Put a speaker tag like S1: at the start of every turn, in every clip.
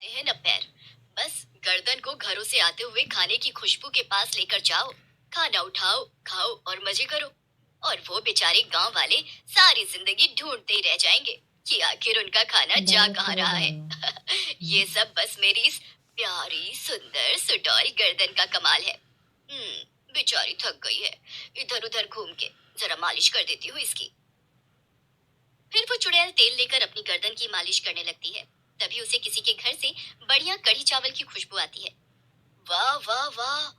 S1: है न पैर। बस गर्दन को घरों से आते हुए खाने की खुशबू के पास लेकर जाओ। खाना उठाओ, खाओ और मजे करो। और वो बेचारे गांव वाले सारी जिंदगी ढूंढते ही रह जाएंगे कि आखिर उनका खाना जा
S2: डायरेक्ट
S1: कहाँ
S2: करो
S1: रहा है।
S2: बढ़िया।
S1: ये सब बस मेरी इस प्यारी सुंदर सुडौल गर्दन का कमाल है। बेचारी थक गई है। इधर उधर घूम के जरा मालिश कर देती हूँ इसकी। फिर वो चुड़ैल तेल लेकर अपनी गर्दन की मालिश करने लगती है। तभी उसे किसी के घर से बढ़िया कढ़ी चावल की खुशबू आती है। वाह वाह वाह।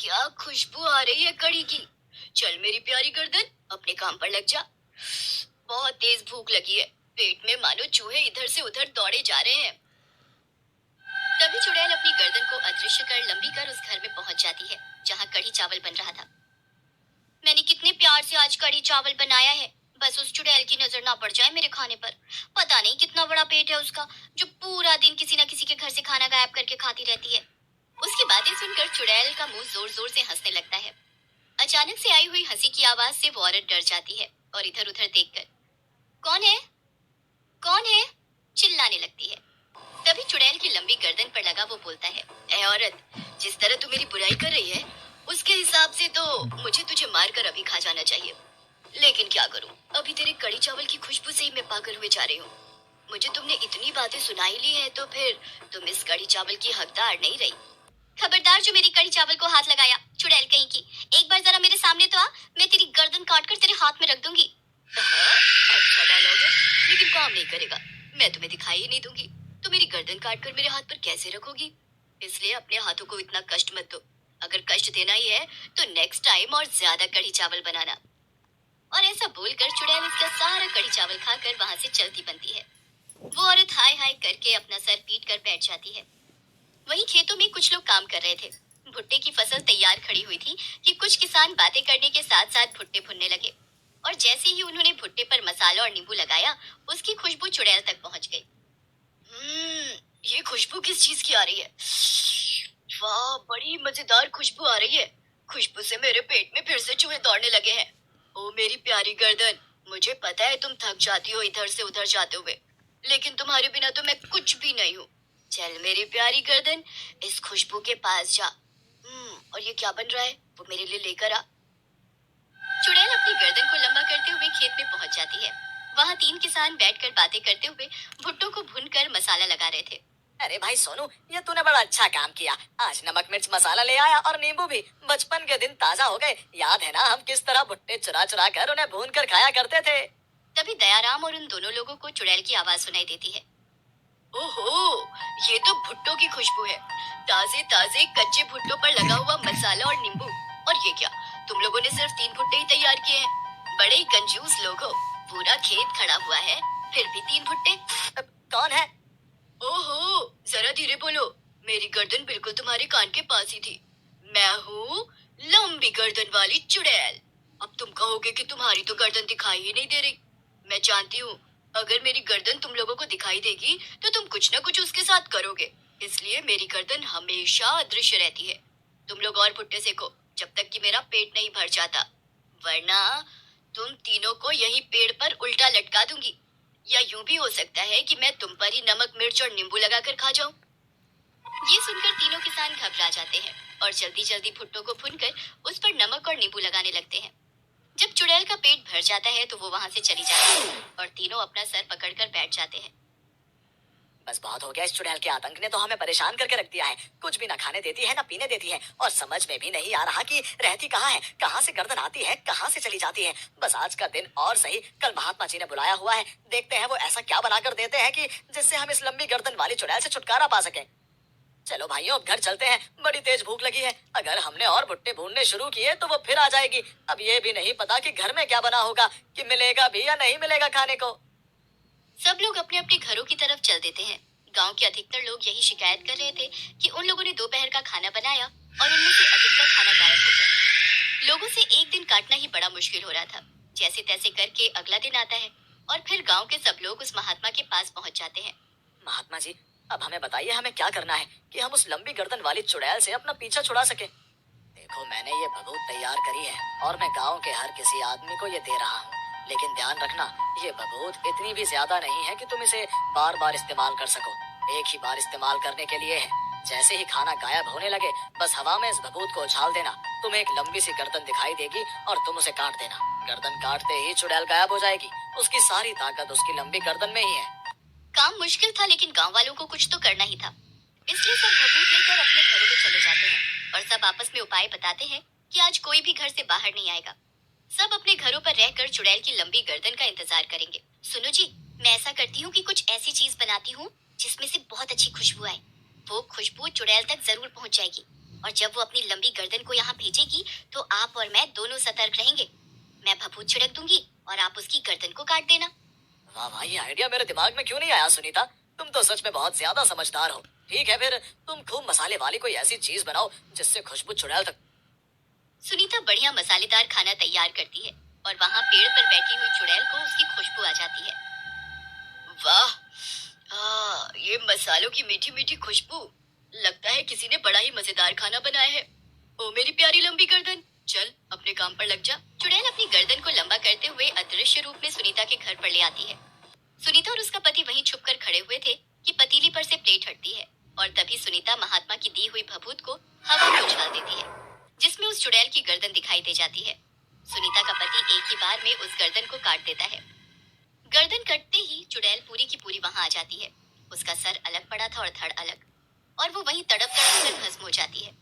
S1: क्या खुशबू आ रही है कढ़ी की। चल मेरी प्यारी गर्दन, अपने काम पर लग जा। बहुत तेज भूख लगी है। पेट में मानो चूहे इधर से उधर दौड़े जा रहे हैं। तभी चुड़ैल अपनी गर्दन को अदृश्य कर लंबी कर उस घर में पहुंच जाती है जहां कढ़ी चावल बन रहा था। मैंने कितने प्यार से आज कढ़ी चावल बनाया है। बस उस चुड़ैल की नजर ना पड़ जाए मेरे खाने पर। पता नहीं कितना बड़ा पेट है उसका, जो पूरा दिन किसी न किसी के घर से खाना गायब करके खाती रहती है। उसकी बातें सुनकर चुड़ैल का मुंह जोर जोर से हंसने लगता है। अचानक से आई हुई हंसी की आवाज से वो औरत डर जाती है और इधर उधर देखकर कौन है, कौन है, चिल्लाने लगती है। तभी चुड़ैल की लंबी गर्दन पर लगा वो बोलता है, ए औरत, जिस तरह तू मेरी बुराई कर रही है उसके हिसाब से तो मुझे तुझे मारकर अभी खा जाना चाहिए। लेकिन क्या करूं, अभी तेरे कड़ी चावल की खुशबू से ही मैं पागल हुए जा रही हूँ। मुझे तुमने इतनी बातें सुनाई ली है तो फिर तुम इस कड़ी चावल की हकदार नहीं रही। खबरदार जो मेरी कड़ी चावल को हाथ लगाया, चुड़ैल कहीं की। एक बार जरा मेरे सामने तो आ, मैं तेरी गर्दन काट कर तेरे हाथ में रख दूंगी। हाँ, अच्छा डायलॉग है, लेकिन काम नहीं करेगा। मैं तुम्हें दिखाई ही नहीं दूंगी। तो मेरी गर्दन काट कर मेरे हाथ पर कैसे रखोगी। इसलिए अपने हाथों को इतना कष्ट मत दो। अगर कष्ट देना ही है तो नेक्स्ट टाइम और ज्यादा कड़ी चावल बनाना। और ऐसा बोलकर चुड़ैल इसका सारा कड़ी चावल खाकर वहां से चलती बनती है। वो औरत हाय हाय करके अपना सर पीट कर बैठ जाती है। वहीं खेतों में कुछ लोग काम कर रहे थे। भुट्टे की फसल तैयार खड़ी हुई थी कि कुछ किसान बातें करने के साथ साथ भुट्टे भुनने लगे। और जैसे ही उन्होंने भुट्टे पर मसाला और नींबू लगाया, उसकी खुशबू चुड़ैल तक पहुंच गई। ये खुशबू किस चीज की आ रही है। वाह, बड़ी मजेदार खुशबू आ रही है। खुशबू से मेरे पेट में फिर से चूहे दौड़ने लगे हैं। ओ मेरी प्यारी गर्दन, मुझे पता है तुम थक जाती हो इधर से उधर जाते हुए, लेकिन तुम्हारे बिना तो मैं कुछ भी नहीं हूँ। चल मेरी प्यारी गर्दन, इस खुशबू के पास जा। और ये क्या बन रहा है, वो मेरे लिए लेकर आ। चुड़ैल अपनी गर्दन को लंबा करते हुए खेत में पहुंच जाती है। वहां तीन किसान बैठकर बातें करते हुए भुट्टो को भूनकर मसाला लगा रहे थे।
S3: अरे भाई सोनू, ये तूने बड़ा अच्छा काम किया। आज नमक मिर्च मसाला ले आया और नींबू भी। बचपन के दिन ताजा हो गए। याद है ना हम किस तरह भुट्टे चुरा चुरा कर उन्हें भून कर खाया करते थे।
S1: तभी दयाराम और उन दोनों लोगों को चुड़ैल की आवाज सुनाई देती है। ओहो, ये तो भुट्टो की खुशबू है। ताजे ताजे कच्चे भुट्टो पर लगा हुआ मसाला और नींबू। और ये क्या, तुम लोगों ने सिर्फ 3 भुट्टे ही तैयार किए हैं। बड़े ही कंजूस लोग हो। पूरा खेत खड़ा हुआ है, फिर भी 3 भुट्टे।
S3: कौन है?
S1: ओहो, जरा धीरे बोलो। मेरी गर्दन बिल्कुल तुम्हारे कान के पास ही थी। मैं हूँ लंबी गर्दन वाली चुड़ैल। अब तुम कहोगे कि तुम्हारी तो गर्दन दिखाई ही नहीं दे रही। मैं जानती हूँ, अगर मेरी गर्दन तुम लोगों को दिखाई देगी तो तुम कुछ न कुछ उसके साथ करोगे। इसलिए मेरी गर्दन हमेशा अदृश्य रहती है। तुम लोग और भुट्टे सेको जब तक कि मेरा पेट नहीं भर जाता, वरना तुम तीनों को यही पेड़ पर उल्टा लटका दूंगी। या यूं भी हो सकता है कि मैं तुम पर ही नमक मिर्च और नींबू लगाकर खा जाऊं। ये सुनकर तीनों किसान घबरा जाते हैं और जल्दी जल्दी भुट्टो को भूनकर उस पर नमक और नींबू लगाने लगते हैं। जब चुड़ैल का पेट भर जाता है तो वो वहां से चली जाती है और तीनों अपना सर पकड़कर बैठ जाते हैं।
S3: बस बहुत हो गया। इस चुड़ैल के आतंक ने तो हमें परेशान करके रख दिया है। कुछ भी ना खाने देती है ना पीने देती है, और समझ में भी नहीं आ रहा कि रहती कहाँ है, कहाँ से गर्दन आती है, कहाँ से चली जाती है। बस आज का दिन और सही, कल महात्मा जी ने बुलाया हुआ है। देखते हैं वो ऐसा क्या बना कर देते हैं कि जिससे हम इस लंबी गर्दन वाली चुड़ैल से छुटकारा पा सके। चलो भाइयों, अब घर चलते हैं। बड़ी तेज भूख लगी है। अगर हमने और भुट्टे भूनने शुरू किए तो वो फिर आ जाएगी। अब ये भी नहीं पता कि घर में क्या बना होगा, कि मिलेगा भी या नहीं मिलेगा खाने को।
S1: सब लोग अपने अपने घरों की तरफ चल देते हैं। गांव के अधिकतर लोग यही शिकायत कर रहे थे कि उन लोगों ने दोपहर का खाना बनाया और उनमें से अधिकतर खाना गायब हो गया। लोगों से एक दिन काटना ही बड़ा मुश्किल हो रहा था। जैसे तैसे करके अगला दिन आता है और फिर गांव के सब लोग उस महात्मा के पास पहुंच जाते हैं।
S3: महात्मा जी, अब हमें बताइए हमें क्या करना है कि हम उस लंबी गर्दन वाली चुड़ैल से अपना पीछा छुड़ा सके। देखो, मैंने ये भभूत तैयार करी है और मैं गांव के हर किसी आदमी को ये दे रहा हूँ। लेकिन ध्यान रखना, ये बबूत इतनी भी ज्यादा नहीं है कि तुम इसे बार बार इस्तेमाल कर सको। एक ही बार इस्तेमाल करने के लिए है। जैसे ही खाना गायब होने लगे, बस हवा में इस बबूत को उछाल देना। तुम्हें एक लंबी सी गर्दन दिखाई देगी और तुम उसे काट देना। गर्दन काटते ही चुड़ैल गायब हो जाएगी। उसकी सारी ताकत उसकी लंबी गर्दन में ही है।
S1: काम मुश्किल था, लेकिन गांव वालों को कुछ तो करना ही था। इसलिए सब भभूत लेकर अपने घरों में चले जाते हैं और सब आपस में उपाय बताते हैं कि आज कोई भी घर से बाहर नहीं आएगा। सब अपने घरों पर रहकर चुड़ैल की लंबी गर्दन का इंतजार करेंगे। सुनो जी, मैं ऐसा करती हूँ कि कुछ ऐसी चीज बनाती हूँ जिसमें से बहुत अच्छी खुशबू आए। वो खुशबू चुड़ैल तक जरूर पहुंच जाएगी और जब वो अपनी लंबी गर्दन को यहाँ भेजेगी तो आप और मैं दोनों सतर्क रहेंगे। मैं भभूत छिड़क दूंगी और आप उसकी गर्दन को काट देना।
S3: वाह वाह, ये आइडिया मेरे दिमाग में क्यों नहीं आया सुनीता। तुम तो सच में बहुत ज्यादा समझदार हो। ठीक है, फिर तुम खूब मसाले वाली कोई ऐसी चीज बनाओ जिससे खुशबू चुड़ैल तक।
S1: सुनीता बढ़िया मसालेदार खाना तैयार करती है और वहाँ पेड़ पर बैठी हुई चुड़ैल को उसकी खुशबू आ जाती है। वाह, ये मसालों की मीठी मीठी खुशबू। लगता है किसी ने बड़ा ही मजेदार खाना बनाया है। ओ मेरी प्यारी लंबी गर्दन, चल अपने काम पर लग जा। चुड़ैल अपनी गर्दन को लंबा करते हुए अदृश्य रूप में सुनीता के घर पर ले आती है। सुनीता और उसका पति वहीं छुपकर खड़े हुए थे कि पतीली पर से प्लेट हटती है और तभी सुनीता महात्मा की दी हुई भभूत को हवा में उछाल देती है, जिसमें उस चुड़ैल की गर्दन दिखाई दे जाती है। सुनीता का पति एक ही बार में उस गर्दन को काट देता है। गर्दन कटते ही चुड़ैल पूरी की पूरी वहां आ जाती है। उसका सर अलग पड़ा था और धड़ अलग, और वो वहीं तड़प कर भस्म हो जाती है।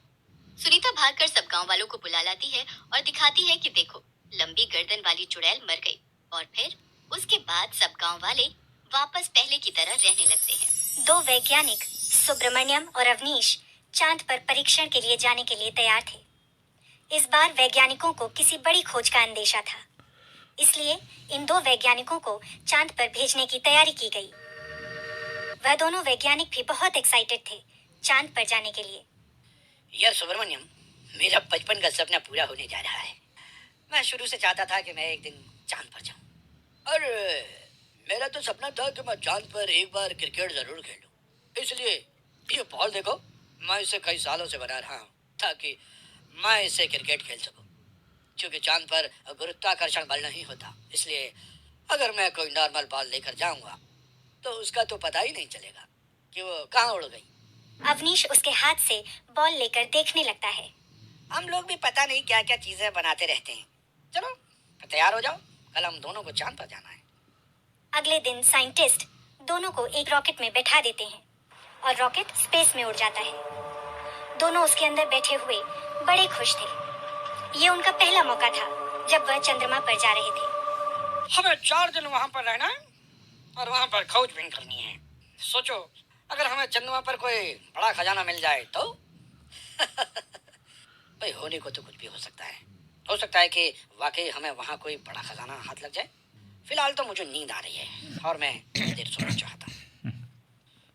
S1: सुनीता भागकर सब गांव वालों को बुला लाती है और दिखाती है कि देखो, लंबी गर्दन वाली चुड़ैल मर गई। और फिर उसके बाद सब गांव वाले वापस पहले की तरह रहने लगते हैं।
S2: दो वैज्ञानिक सुब्रमण्यम और अवनीश चांद पर परीक्षण के लिए जाने के लिए तैयार थे। इस बार वैज्ञानिकों को किसी बड़ी खोज का अंदेशा था, इसलिए इन दो वैज्ञानिकों को चांद पर भेजने की तैयारी की गई। वह दोनों वैज्ञानिक भी बहुत एक्साइटेड थे चांद पर जाने के लिए।
S4: यार सुब्रमण्यम, मेरा बचपन का सपना पूरा होने जा रहा है। मैं शुरू से चाहता था कि मैं एक दिन चांद पर जाऊं। और मेरा तो सपना था कि मैं चांद पर एक बार क्रिकेट जरूर खेलूं। इसलिए ये बॉल देखो, मैं इसे कई सालों से बना रहा हूँ ताकि मैं इसे क्रिकेट खेल सकूं। क्योंकि चांद पर गुरुत्वाकर्षण बल नहीं होता, इसलिए अगर मैं कोई नॉर्मल बॉल लेकर जाऊंगा तो उसका तो पता ही नहीं चलेगा कि वो कहाँ उड़ गई।
S2: अवनीश उसके हाथ से बॉल लेकर देखने लगता है।
S4: हम लोग भी पता नहीं क्या क्या चीजें बनाते रहते हैं। चलो तैयार हो जाओ, कल हम दोनों को चांद पर जाना है।
S2: अगले दिन साइंटिस्ट दोनों को एक रॉकेट में बैठा देते हैं और रॉकेट स्पेस में उड़ जाता है। दोनों उसके अंदर बैठे हुए बड़े खुश थे। ये उनका पहला मौका था जब वह चंद्रमा पर जा रहे थे।
S4: हमें 4 दिन वहां पर रहना है और वहां पर खोजबीन करनी है। सोचो, अगर हमें चंद्रमा पर कोई बड़ा खजाना मिल जाए तो भाई, होने को तो कुछ भी हो सकता है। हो सकता है कि वाकई हमें वहां कोई बड़ा खजाना हाथ लग जाए। फिलहाल तो मुझे नींद आ रही है और मैं देर सोना चाहता हूँ।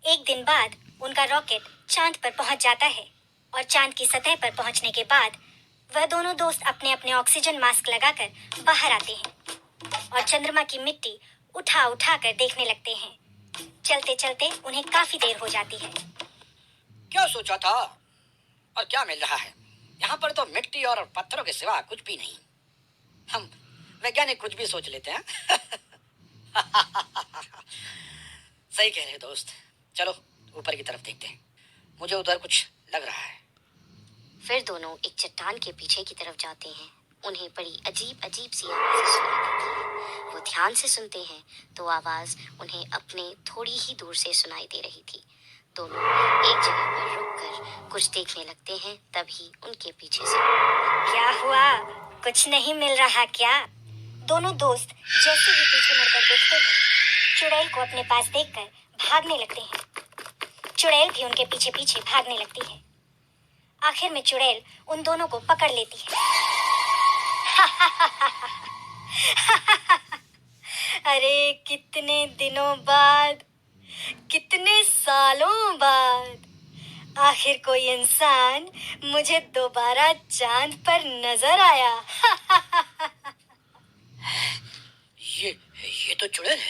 S2: एक दिन बाद उनका रॉकेट चांद पर पहुंच जाता है और चांद की सतह पर पहुंचने के बाद वह दोनों दोस्त अपने अपने ऑक्सीजन मास्क लगाकर बाहर आते हैं और चंद्रमा की मिट्टी उठा उठा कर देखने लगते हैं। चलते चलते उन्हें काफी देर हो जाती है।
S4: क्या सोचा था और क्या मिल रहा है? यहाँ पर तो मिट्टी और पत्थरों के सिवा कुछ भी नहीं। हम वैज्ञानिक कुछ भी सोच लेते हैं। सही कह रहे हो दोस्त। चलो ऊपर की तरफ देखते हैं। मुझे उधर कुछ लग रहा है।
S1: फिर दोनों एक चट्टान के पीछे की तरफ जाते हैं। उन्हें बड़ी अजीब अजीब सी आवाज़ें सुनाई देती है। वो ध्यान से सुनते हैं तो आवाज़ उन्हें अपने थोड़ी ही दूर से सुनाई दे रही थी। दोनों एक जगह पर रुककर कुछ देखने लगते हैं, तभी उनके पीछे से
S2: क्या हुआ? कुछ नहीं मिल रहा क्या? दोनों दोस्त जैसे ही पीछे मुड़कर देखते हैं, चुड़ैल को अपने पास देखकर भागने लगते हैं। चुड़ैल भी उनके पीछे पीछे भागने लगती है। आखिर में चुड़ैल उन दोनों को पकड़ लेती है। अरे कितने दिनों बाद, कितने सालों बाद आखिर कोई इंसान मुझे दोबारा चांद पर नजर आया।
S4: ये तो चुड़ैल है।